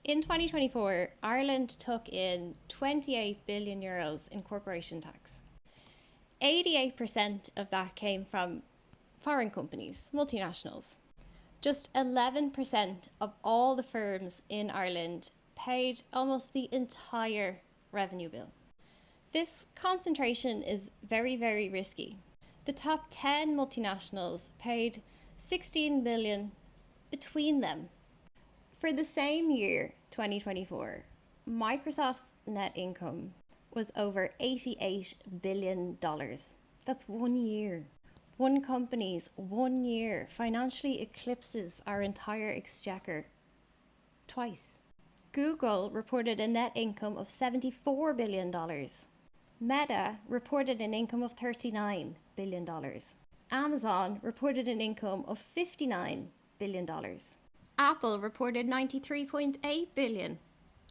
In 2024, Ireland took in 28 billion euros in corporation tax. 88% of that came from foreign companies, multinationals. Just 11% of all the firms in Ireland paid almost the entire revenue bill. This concentration is very, very risky. The top 10 multinationals paid 16 billion between them. For the same year, 2024, Microsoft's net income was over $88 billion. That's 1 year. One company's 1 year financially eclipses our entire exchequer twice. Google reported a net income of $74 billion. Meta reported an income of $39 billion. Amazon reported an income of $59 billion. Apple reported $93.8 billion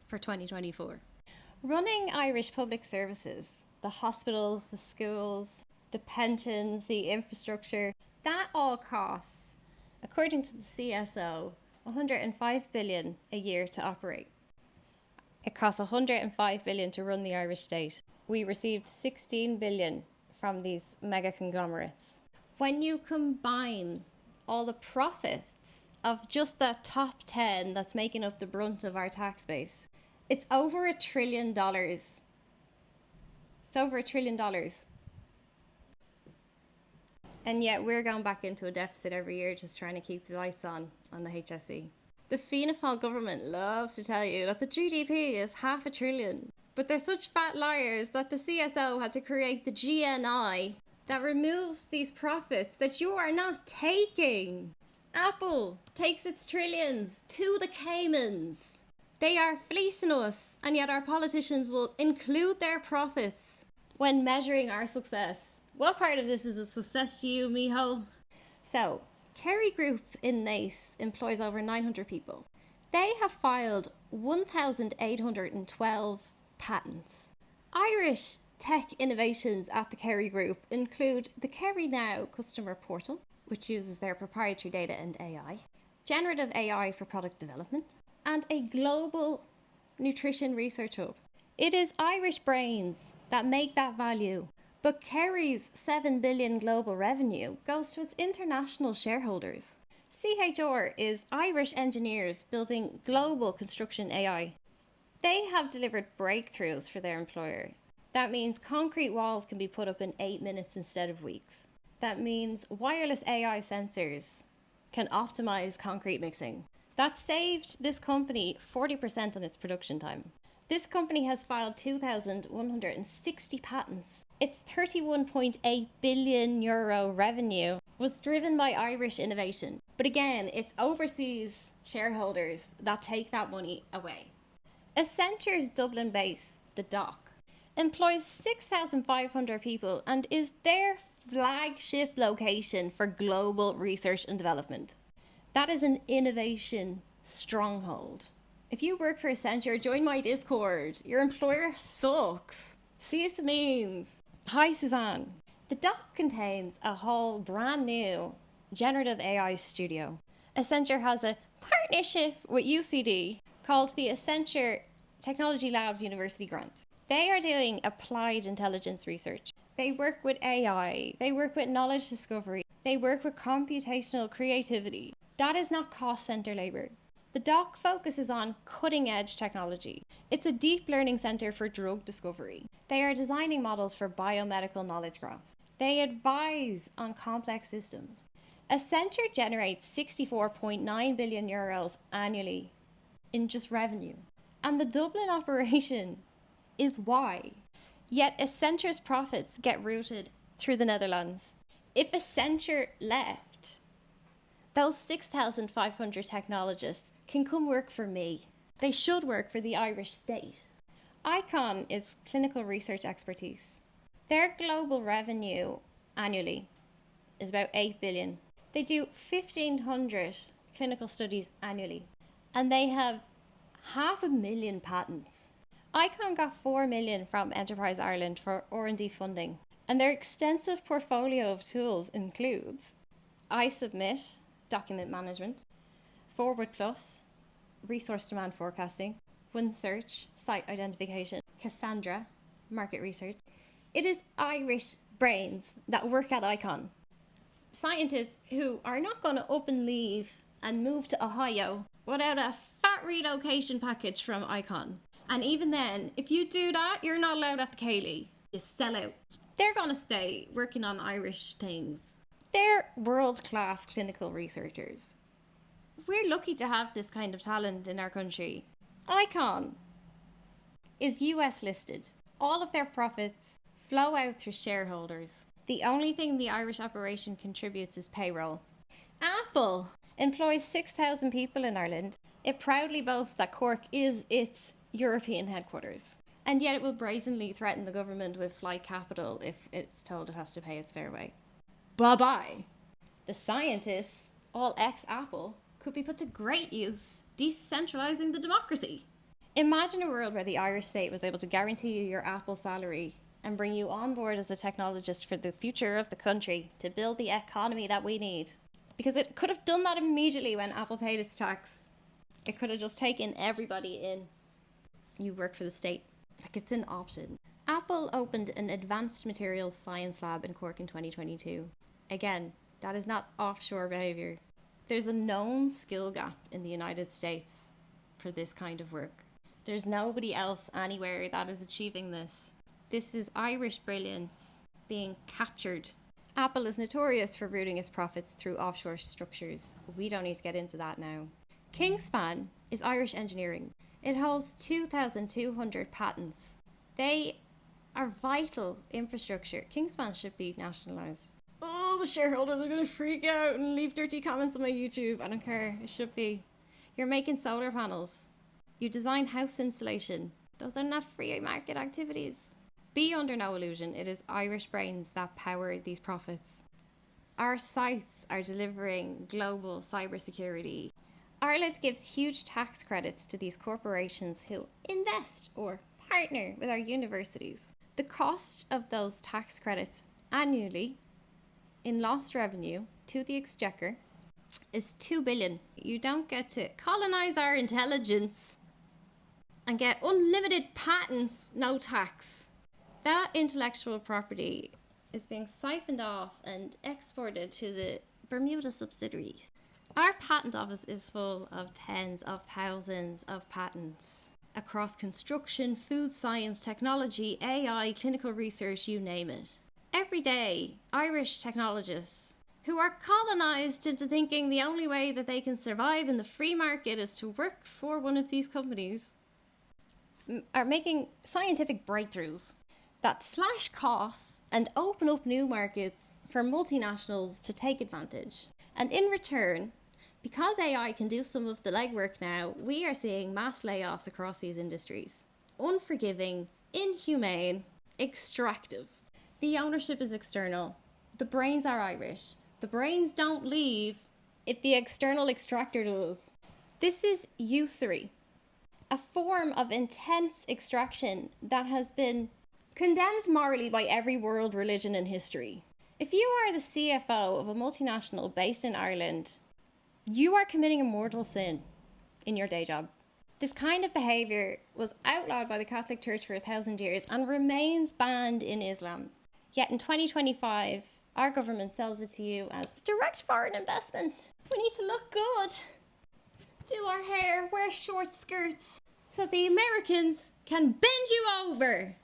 for 2024. Running Irish public services, the hospitals, the schools, the pensions, the infrastructure, that all costs, according to the CSO, 105 billion a year to operate. It costs 105 billion to run the Irish state. We received 16 billion from these mega conglomerates. When you combine all the profits of just that top 10 that's making up the brunt of our tax base, it's over $1 trillion. It's over $1 trillion. And yet we're going back into a deficit every year just trying to keep the lights on the HSE. The Fianna Fáil government loves to tell you that the GDP is $500 billion. But they're such fat liars that the CSO had to create the GNI that removes these profits that you are not taking. Apple takes its trillions to the Caymans. They are fleecing us, and yet our politicians will include their profits when measuring our success. What part of this is a success to you, Miho? So, Kerry Group in Naas employs over 900 people. They have filed 1,812 patents. Irish tech innovations at the Kerry Group include the Kerry Now customer portal, which uses their proprietary data and AI, generative AI for product development, and a global nutrition research hub. It is Irish brains that make that value. But Kerry's 7 billion global revenue goes to its international shareholders. CHR is Irish engineers building global construction AI. They have delivered breakthroughs for their employer. That means concrete walls can be put up in 8 minutes instead of weeks. That means wireless AI sensors can optimize concrete mixing. That saved this company 40% on its production time. This company has filed 2,160 patents. Its 31.8 billion euro revenue was driven by Irish innovation. But again, it's overseas shareholders that take that money away. Accenture's Dublin base, the Dock, employs 6,500 people and is their flagship location for global research and development. That is an innovation stronghold. If you work for Accenture, join my Discord. Your employer sucks. Seize the means. Hi, Suzanne. The Dock contains a whole brand new generative AI studio. Accenture has a partnership with UCD called the Accenture Technology Labs University Grant. They are doing applied intelligence research. They work with AI. They work with knowledge discovery. They work with computational creativity. That is not cost center labor. The Dock focuses on cutting-edge technology. It's a deep learning center for drug discovery. They are designing models for biomedical knowledge graphs. They advise on complex systems. Accenture generates 64.9 billion euros annually in just revenue. And the Dublin operation is why. Yet Accenture's profits get routed through the Netherlands. If Accenture left, those 6,500 technologists can come work for me. They should work for the Irish state. ICON is clinical research expertise. Their global revenue annually is about 8 billion. They do 1,500 clinical studies annually, and they have 500,000 patents. ICON got 4 million from Enterprise Ireland for R&D funding, and their extensive portfolio of tools includes iSubmit, document management, Forward Plus, resource demand forecasting, OneSearch, site identification, Cassandra, market research. It is Irish brains that work at Icon. Scientists who are not going to up and leave and move to Ohio without a fat relocation package from Icon. And even then, if you do that, you're not allowed at the Cayley. You sell out. They're going to stay working on Irish things. They're world-class clinical researchers. We're lucky to have this kind of talent in our country. Icon is US listed. All of their profits flow out through shareholders. The only thing the Irish operation contributes is payroll. Apple employs 6,000 people in Ireland. It proudly boasts that Cork is its European headquarters. And yet it will brazenly threaten the government with flight capital if it's told it has to pay its fairway. Bye-bye. The scientists, all ex-Apple, could be put to great use, decentralising the democracy. Imagine a world where the Irish state was able to guarantee you your Apple salary and bring you on board as a technologist for the future of the country to build the economy that we need. Because it could have done that immediately when Apple paid its tax. It could have just taken everybody in. You work for the state. Like, it's an option. Apple opened an advanced materials science lab in Cork in 2022. Again, that is not offshore behaviour. There's a known skill gap in the United States for this kind of work. There's nobody else anywhere that is achieving this. This is Irish brilliance being captured. Apple is notorious for rooting its profits through offshore structures. We don't need to get into that now. Kingspan is Irish engineering. It holds 2,200 patents. They are vital infrastructure. Kingspan should be nationalised. Oh, the shareholders are going to freak out and leave dirty comments on my YouTube. I don't care. It should be. You're making solar panels. You design house insulation. Those are not free market activities. Be under no illusion. It is Irish brains that power these profits. Our sites are delivering global cybersecurity. Ireland gives huge tax credits to these corporations who invest or partner with our universities. The cost of those tax credits annually in lost revenue to the exchequer is 2 billion. You don't get to colonise our intelligence and get unlimited patents, no tax. That intellectual property is being siphoned off and exported to the Bermuda subsidiaries. Our patent office is full of tens of thousands of patents across construction, food science, technology, AI, clinical research, you name it. Every day, Irish technologists who are colonised into thinking the only way that they can survive in the free market is to work for one of these companies are making scientific breakthroughs that slash costs and open up new markets for multinationals to take advantage. And in return, because AI can do some of the legwork now, we are seeing mass layoffs across these industries. Unforgiving, inhumane, extractive. The ownership is external. The brains are Irish. The brains don't leave if the external extractor does. This is usury, a form of intense extraction that has been condemned morally by every world religion in history. If you are the CFO of a multinational based in Ireland, you are committing a mortal sin in your day job. This kind of behaviour was outlawed by the Catholic Church for 1,000 years and remains banned in Islam. Yet in 2025, our government sells it to you as direct foreign investment. We need to look good, do our hair, wear short skirts, so the Americans can bend you over.